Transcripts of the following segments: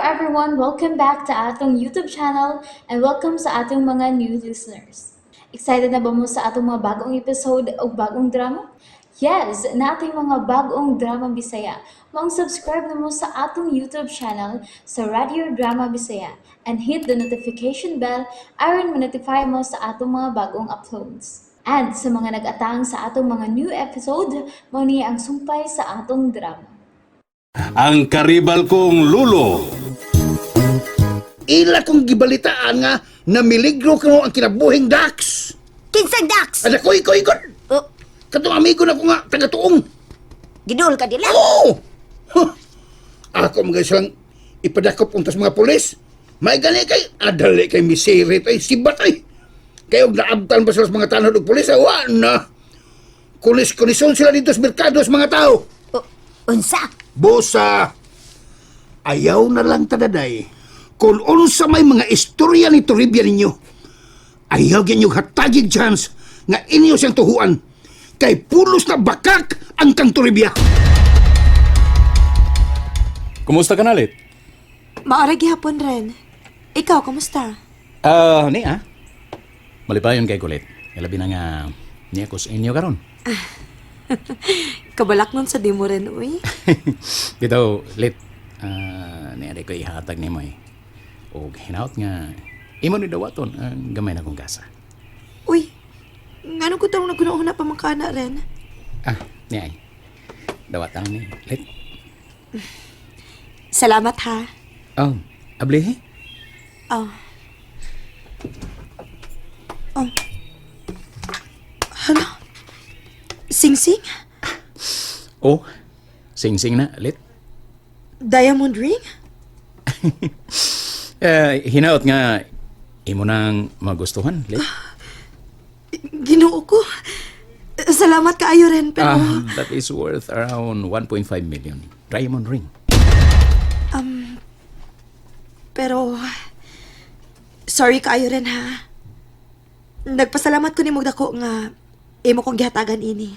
everyone, welcome back to atong YouTube channel and welcome sa atong mga new listeners. Excited na ba mo sa atong mga bagong episode o bagong drama? Yes, na ating mga bagong drama Bisaya. Mag-subscribe na mo sa atong YouTube channel sa Radio Drama Bisaya and hit the notification bell aron ma-notify mo sa atong mga bagong uploads. And sa mga nag-atang sa atong mga new episode, mo niya ang sumpay sa atong drama. Ang karibal kong lulo. Ila kong gibalitaan nga na miligro ko ang kinabuhing Dax. Kinsang Dax! Ada koy Oh, Katong amigo na ko nga taga-tuong. gidul ka dila? Oo! Huh. Ako mga silang ipadakop untas mga pulis. May gani kay adali kay misirit ay sibat ay. Kayo naabtan ba sila sa mga tanod ng pulis? Awa na. Kunis-kunison sila dito sa merkado sa mga tao. Oh, unsa? Bosa, ayaw na lang tadaday kung unsa may mga istorya ni Toribia ninyo. Ayaw ganyong hatagig chance nga inyo siyang tuhuan kay pulos na bakak ang kang Toribia. Kumusta ka na, Lit? Maorag gihapon rin. Ikaw, kumusta? Malipayon kay Kulit. Labi na nga niya ko sa inyo karon. Kabalak nun sa di mo rin, uy. Dito, Lit. Niya ko ihatag ni mo eh. O hinaot nga, imo ni dawaton ang gamay na kong gasa. Uy, ngano ko tarong nagkunahuna pa mangkana rin? Niya ay. Dawatan ni Lit. Salamat ha. Oh, ablihi? Oh. Oh. Hala? Sing-sing? Oh, sing-sing na, Lit. Diamond ring? Hinaot nga, imo nang magustuhan, Lit. Ginoo ko. Salamat kaayo rin, pero... That is worth around 1.5 million. Diamond ring. Pero... Sorry kaayo rin ha. Nagpasalamat ko ni Mugdako nga imo kong gihatagan ini.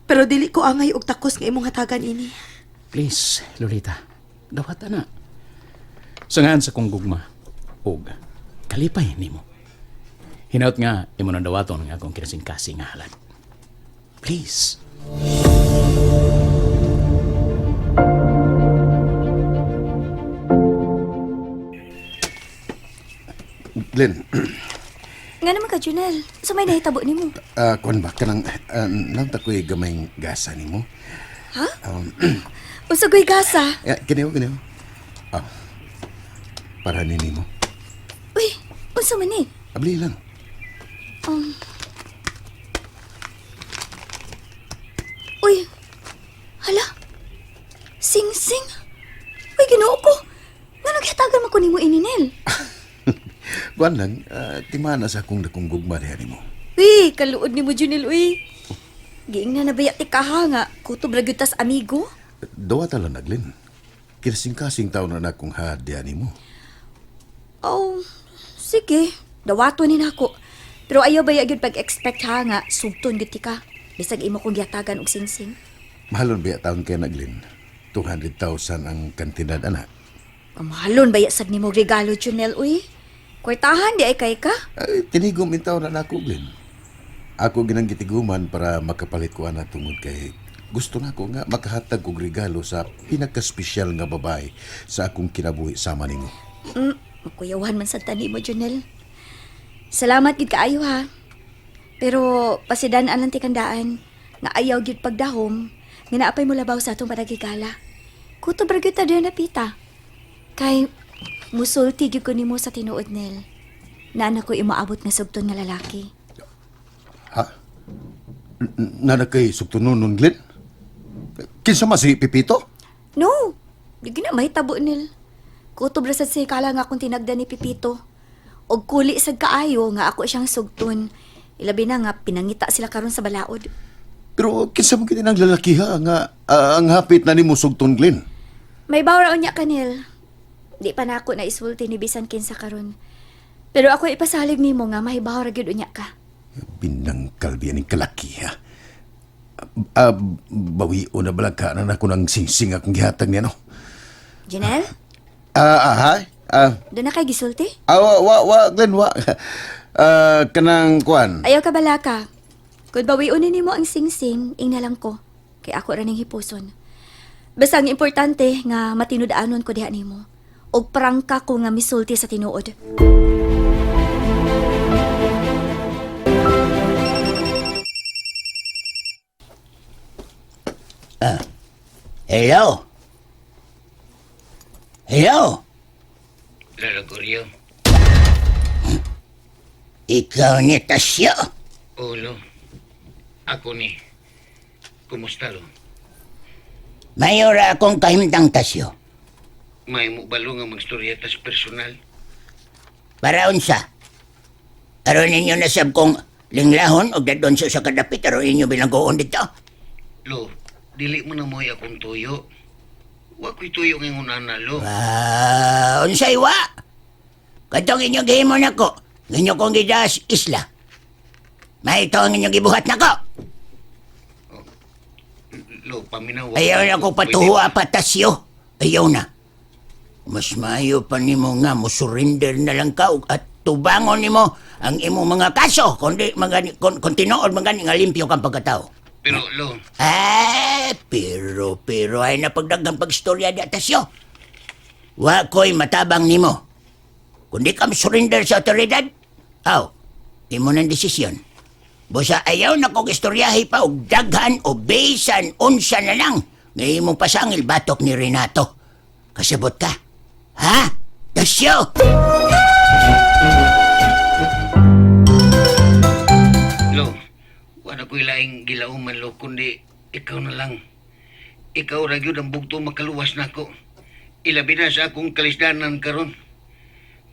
Pero dili ko angay og takos nga imong hatagan ini. Please, Lolita. Dawat na. Sangaan sa kong gugma. Og, kalipay ni mo. Hinaut nga, imo na dawaton nga akong kinasing-kasing nga halad. Please. Glenn, Nga naman ka, Junel. Sa may nahitabo ni mo. kuan ba ka nang nanta ko'y gamayng gasa ni mo? Ha? Usagoy gasa. Kiniyo. Para nini mo. Uy, unsa man ni? Abli lang. Uy, hala. Sing-sing. Uy, ginoo ko. Nga naghatagan mo ko ni mo ininel. Kuan lang, timana sa akong dakong gugma diyan mo. Uy, kaluod ni mo, Junel, uy. Giing na nabaya ti kaha nga. Kutob ragyutas amigo. Dawa tala na, Glenn. Kirsing-kasing taon na akong had diyan mo. Oh, sige. Dawato ni nako. Pero ayaw ba yun pag-expect ha nga, sugton giti ka. Bisag imo kong giyatagan og sing-sing. Mahalon ba taon kay na, Glenn? 200,000 ang kantidad, anak. Kamahalon ba yasag ni mo regalo, Junel, uy? Kwartahan di ay kay ka? Ay, tinigom intaw na ako, Glenn. Ako ginang gitiguman para makapalit ko ana tungod kay gusto na ko nga makahatag og regalo sa pinaka-espesyal nga babae sa akong kinabuhi sama nimo. Makuyawan man sa tani mo, Junel. Salamat gid kaayo ha. Pero pasidan-an lang ti kandaan nga ayaw gid pagdahom nga naapay mo labaw sa atong panagigala. Kutob ra gyud ta diyan napita. Kay musulti gyud ko nimo sa tinuod nel. Na ko imaabot nga sugton nga lalaki. Ha? Nana kay sugtunon nun, Glenn? Kinsa man si Pipito? No, di gina mahitabo nil. Kutob ra sad si kala nga akong tinagdan ni Pipito. Og kuli sad kaayo nga ako siyang sugton. Ilabi na nga pinangita sila karon sa balaod. Pero kinsa mo kini nang lalaki ha nga ang hapit na nimo sugton, Glenn? May bawra unya kanil. Di pa na ako na isulti ni bisan kinsa karon. Pero ako ipasalig nimo nga may bawra gyud unya ka. Binangkal biyan ng kalaki ha. Bawi o na balag ka na ako ng singsing akong gihatag niya, no? Janelle? Hi. Doon na kay gisulti? Glenn, kanang kuan. Ayaw ka bala ka. Kung bawiunin nimo ang sing-sing, ing na lang ko. Kay ako ra ning hipuson. Basta ang importante nga matinud-anon ko diha nimo. Og prangka ko nga misulti sa tinuod. Hello? Hello? Lalo, Goryo. Ikaw ni Tasyo? Ulo. Ako ni. Kumusta, lo? Mayora akong kahimtang Tasyo. May mo balo nga magstoryetas personal. Para unsa? Aron ninyo nasab kong linglahon o dadon sa kadapit aron ninyo bilanggoon dito? Lo, dili mo na mo'y akong tuyo. Wa ko'y tuyo ng unana, lo. Unsay wa? Katong inyong gihimo nako, ninyo kong gidas isla. May ito ang inyong gibuhat nako. Lo, paminawa. Ayaw na ko patuwa pa Tasyo. Ayaw na. Mas maayo pa nimo nga mo surrender na lang ka at tubangon nimo ang imong mga kaso kundi kung tinuod magani nga limpyo kang pagkatao. Pero, lo, Pero ay napagdagang pagstorya di Tasyo. Wa ko'y matabang nimo. Kundi ka surrender sa otoridad, imo ng desisyon. Busa ayaw na kong istoryahi pa og daghan o besan unsa na lang nga imong pasangil batok ni Renato. Kasabot ka? Ha? Tasyo! lo, wala ko'y laing gilauman, lo, kundi ikaw na lang. Ikaw ra gyud ang bugto makaluwas nako. Ilabi na sa akong kalisdanan karon.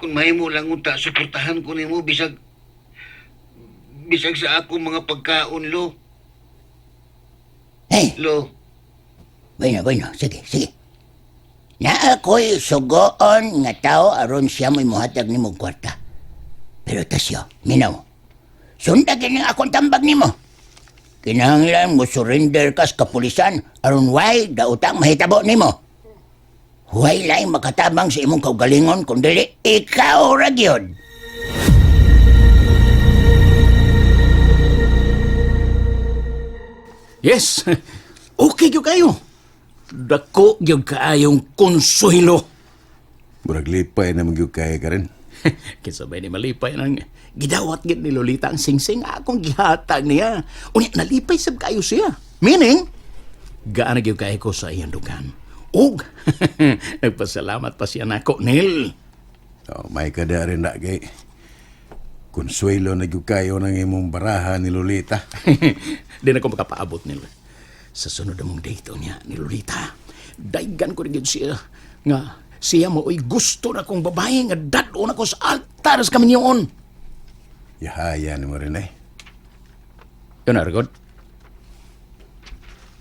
Kung mahimo lang unta suportahan ko nimo bisag sa akong mga pagkaon, lo. Hey, Lo, bueno, sige. Na ako'y sugoon nga tao aron siya mo'y muhatag ni mong kwarta. Pero Tasyo, minaw, sundagin ang akong tambag nimo. Kinahanglan mo surrender ka sa kapulisan aron way dautang mahitabo nimo. Huwag laing makatabang sa imong kaugalingon kundi ikaw ra gyud. Yes, okay gyud kayo. Dako gyud kaayong konsuelo. Murag lipay na magyug kaya ka rin. Kisabay ni malipay nang gidawat gid ni Lolita ang singsing akong gihatag niya. Unya nalipay sab kayo siya. Meaning, gaan na gyud kayo ko sa iyang dugan. Og, nagpasalamat pa siya nako, Nil. May kada rin na kay konsuelo na gyud kayo ng imong baraha ni Lolita. Di na ko makapaabot, Nil. Sa sunod mong date niya ni Lolita, daigan ko rin gyud siya nga siya mo ay gusto na kong babae nga dado na ko sa altar sa kaminyoon. Yahaya ni mo rin Yun na, Rigod.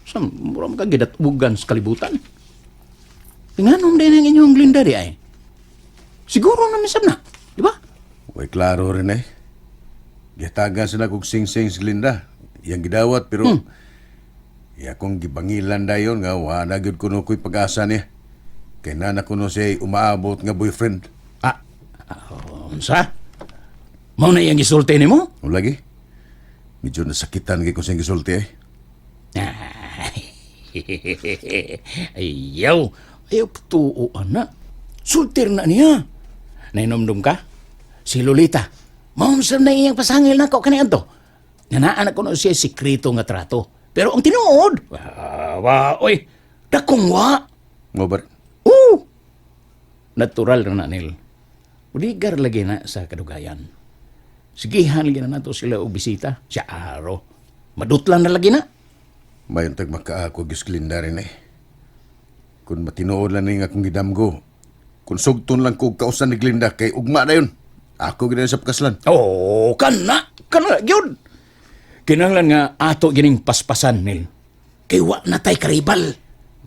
Sa mura magkagidatugan sa kalibutan. Tinganom din ang inyong Glinda di ay. Siguro na misam na, di ba? Way klaro rin Gihatagan sila kog sing-sing si Linda. Yang gidawat pero akong gibangilan dayon nga wala gyud kuno ko'y pag-asa niya. Kay nana kuno siya umaabot nga boyfriend. Unsa? Mao na iyang gisulti ni mo? O lagi? Medyo nasakitan kay ko siyang gisulti Ayaw tuo anak. Sultir na niya. Nainomdom ka? Si Lolita. Maumsam na iyang pasangil na ko kaniyan to. Nanaan ko na siya sikrito nga trato. Pero ang tinuod, oy, dakong wa. Mo ba? Natural na Nil. Uligar lagi na sa kadugayan. Sigihan lagi na nato sila og bisita. Siya araw. Madutlan na lagi na. Mayon tag makaako gis Linda rin Kung matinood lang nga akong gidamgo. Kung sugton lang ko kausan ni Glinda kay ugma na yun. Ako gina sa pakaslan. Kana gyud. Kinahanglan nga ato gining paspasan Nil. Kay wa na tay karibal.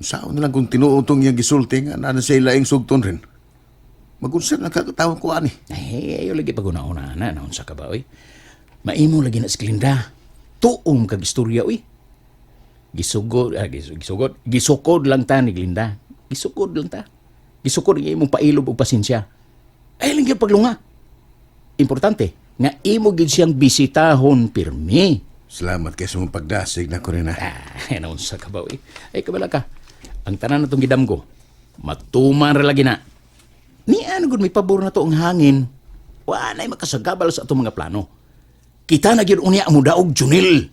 Saan na lang kung tinuotong yung gisulti nga na sa ilaing sugton rin. Magunsan lang kakatawang ko ani. Ay, ayo lagi pag-una-una na. Naon sa ka ba, oy? Maimo lagi na si Glinda. Tuong kag istorya, oy. Gisugod lang ta ni Glinda. Gisugod lang ta. Gisukod nga imong pailob og pasensya. Ay lang gyud paglunga. Importante nga imo gid siyang bisitahon pirmi. Salamat kay sa mong pagdasig na ko rin na. Naon sa kabaw eh. Ay kabala ka. Ang tanan natong gidamgo, matuman ra lagi na. Ni ano gud may pabor na to ang hangin. Wa nay makasagabal sa atong mga plano. Kita na gyud unya ang mudaog Junil.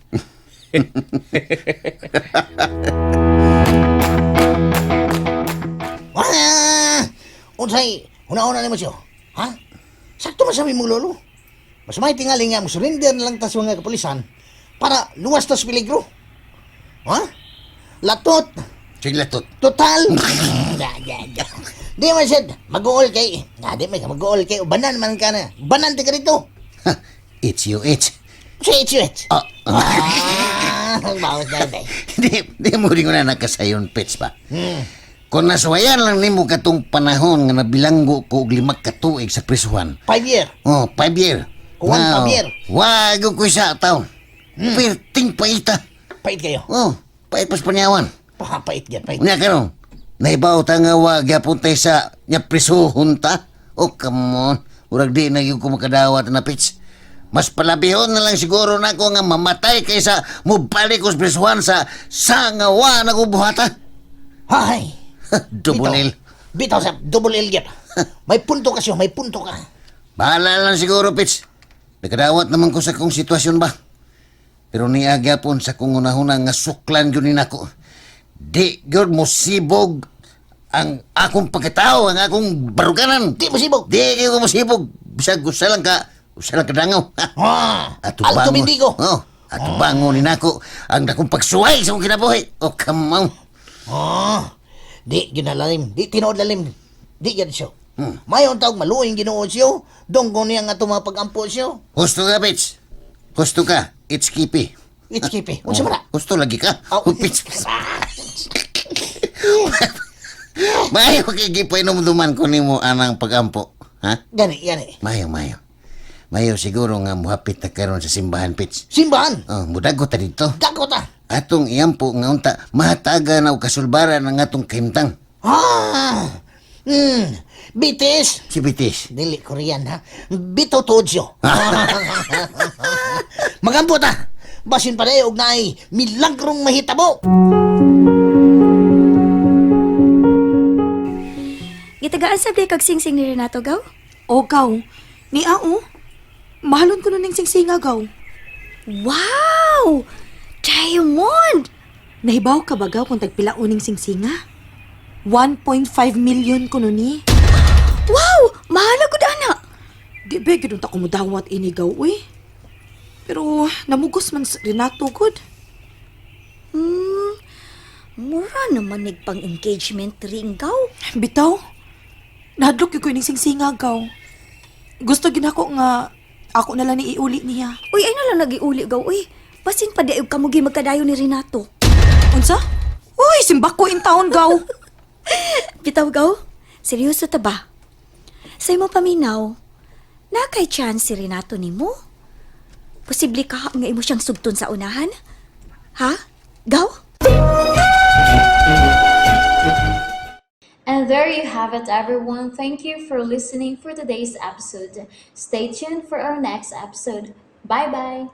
Unsay, una-una ni mo siya. Ha? Sakto man sabi mong lolo. Mas may tingali nga mo surrender na lang tas mga kapulisan para luwas tas peligro. Ha? Latot. Sige latot. Total. Di man siya mag-uol kay. Di man ka mag-uol kay. Banan man ka na. Banan ti ka rito. It's you, it's. Sa itch. Bawas na day. Di mo rin ko na nakasayon, Pets ba? Kung nasuwayan lang nimo katong panahon nga nabilanggo ko og 5 ka tuig sa prisuhan. 5 year. Oh, 5 year. Kuwan 5 year. Wag ko sa taon. Perting paita. Pait kayo. Oh, pait pas panyawan. Pait yan. Pait. Unya karon. Naibaw ta nga wag gyapon tay sa nya prisuhon ta. Oh, come on. Urag di na gyud ko makadawat na Pets. Mas palabihon na lang siguro na ko nga mamatay kaysa mubalik ko sa prisuhan sa sangawa na kubuhata. Hay. Double L. Bitaw sa double L yan. May punto ka siya. May punto ka. Bahala lang siguro, Pits. Nakadawat naman ko sa kong sitwasyon ba. Pero niagya po sa kong unahuna nga suklan yun nako. Di yun mo sibog ang akong pagkatao, ang akong baruganan. Di mo sibog. Di kayo mo sibog. Bisag usa lang ka dangaw. Alto bindigo. Oh, ato bango ni nako ang akong pagsuway sa akong kinabuhi. Oh, come on. Di ginalalim. Di tinood lalim. Di yan siya. Mayon taong maluing ginood siya. Donggo niya nga mga pag-ampo siya. Gusto ka, Pits? Gusto ka? It's Kipi. It's kipi. Unsa man na? Gusto lagi ka? Oh. Oh, Pits. Mayo kay numduman ko nimo anang pag-ampo. Ha? Gani. Mayo. Mayo siguro nga muhapit na karon sa simbahan, Pits. Simbahan. Oh, mudago ta dito. Dako ta. Atong iyampo nga unta mahataga na og kasulbaran ang atong kahimtang. Bitis. Si Bitis. Dili Korean ha. Bito Tojo. Magampo ta. Basin pa dayo og naay milagrong mahitabo. Gitagaan sabay kag singsing ni Renato gaw? O gaw, ni Ao, mahalon ko na ning singsinga gaw. Wow! Diamond! Nahibaw ka ba gaw kung tagpila uning singsinga? 1.5 million ko nun ni. Wow! Mahala ko dana! Di ba ganoon ta kumudawat ini gaw, uy? Pero namugos man sa Renato, good. Mura naman nagpang-engagement ring gaw. Bitaw, nahadlok yung ko ining singsinga gaw. Gusto ginako nga ako na lang ni iuli niya. Uy, ay na lang nag-iuli gaw, uy. Basin pa diayog kamugi magkadayo ni Renato. Unsa? Uy, simbak ko in town gaw. Bitaw gaw, seryoso ta ba? Sa imo paminaw, na kay chance si Renato nimo? Posible ka nga imo siyang sugton sa unahan? Ha? Gaw? And there you have it, everyone. Thank you for listening for today's episode. Stay tuned for our next episode. Bye bye.